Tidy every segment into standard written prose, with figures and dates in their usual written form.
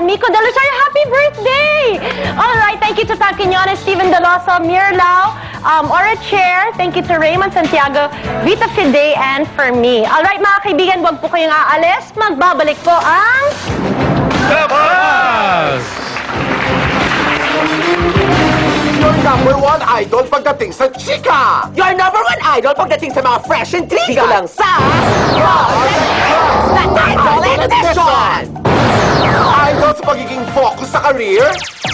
and Miko De Lusario. Happy birthday! Alright, thank you to Pat Quiñones, Steven Deloso, Mirlao, Ora Chair. Thank you to Raymond Santiago, Vita Fide, and for me. Alright mga kaibigan, wag po kayong aalis. Magbabalik po ang... The Buzz! Your number one idol pagdating sa chika! Your number one idol pagdating sa mga fresh and trika! Dito lang sa... The Idol Edition! Idol sa pagiging focus sa career?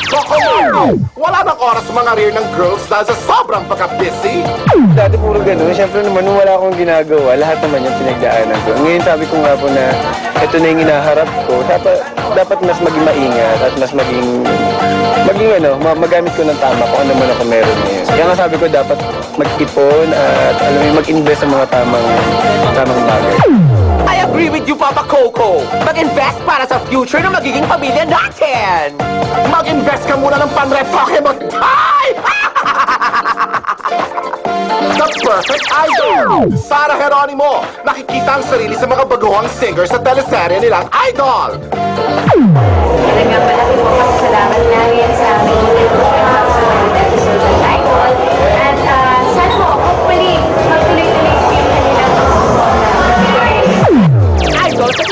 Kokomodo! Wala nang oras sa mga career ng girls dahil sa sobrang pagka-busy. Dati puro ganun. Siyempre naman, nung wala akong ginagawa, lahat naman yung pinagdaanan ko. Ngayon sabi ko nga po na ito na yung hinaharap ko. Dapat mas maging maingat at mas maging magamit ko ng tama kung ano man ako meron ngayon. Kaya nga sabi ko dapat mag-ipon at mag-invest sa mga tamang bagay. I agree with you, Papa Coco! Mag-invest para sa future ng magiging pamilya natin! Mag-invest ka muna ng pan-repoke mo time! The Perfect Idol! Sarah Geronimo, nakikita ang sarili sa mga baguhang singer sa teleserye nilang Idol! Talagang malaki po pasasalamat namin sa aming episode ng Idol. At sana po, hopefully, magtuloy-tuloy po yung kanilang Idol sa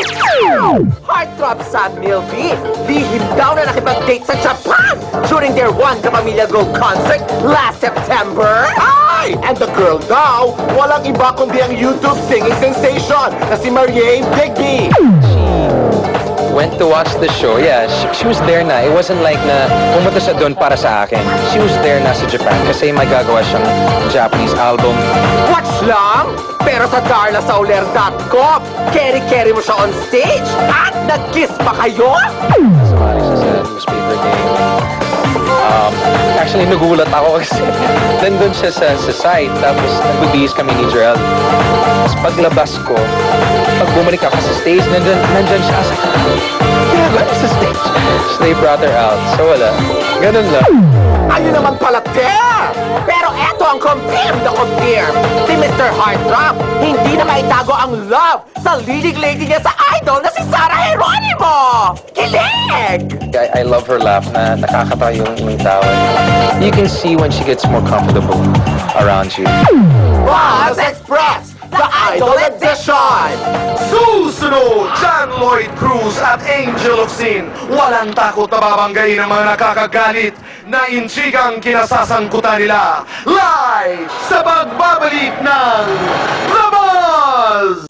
Heartthrob Sam Milby, lihim daw na nakipag-date sa Japan during their One Kapamilya Gold concert last September. Ay! And the girl daw, walang iba kundi ang YouTube singing sensation na si Marianne Digby! Went to watch the show. Yeah, she was there na. It wasn't like na pumunta siya doon para sa akin. She was there na sa Japan kasi may gagawa siyang Japanese album. Watch lang! Pero sa darlasauler.com, carry mo siya on stage at nag-kiss pa kayo? Sumali siya sa newspaper game. Actually, nagulat ako kasi nandun siya sa site tapos nagbibihis kami ni Jerel. Tapos paglabas ko, pag bumalik ako sa stage, nandun siya sa ginagawa niya sa stage. So they brought her out. So wala. Ganun lang. Ayun naman pala, Ter! Pero eto ang confirmed na confirm. Si Mr. Heartthrob, hindi na maitago ang love sa leading lady niya sa Idol na si Sarah Geronimo! Kilig! I love her laugh na nakakatawa yung tawa. You can see when she gets more comfortable around you. Buzz Express, the Idol Edition! Susunod, John Lloyd Cruz at Angel of Sin. Walang takot na babanggayin ang mga nakakagalit na intrigang kinasasangkutan nila. Live sa pagbabalik ng The Buzz!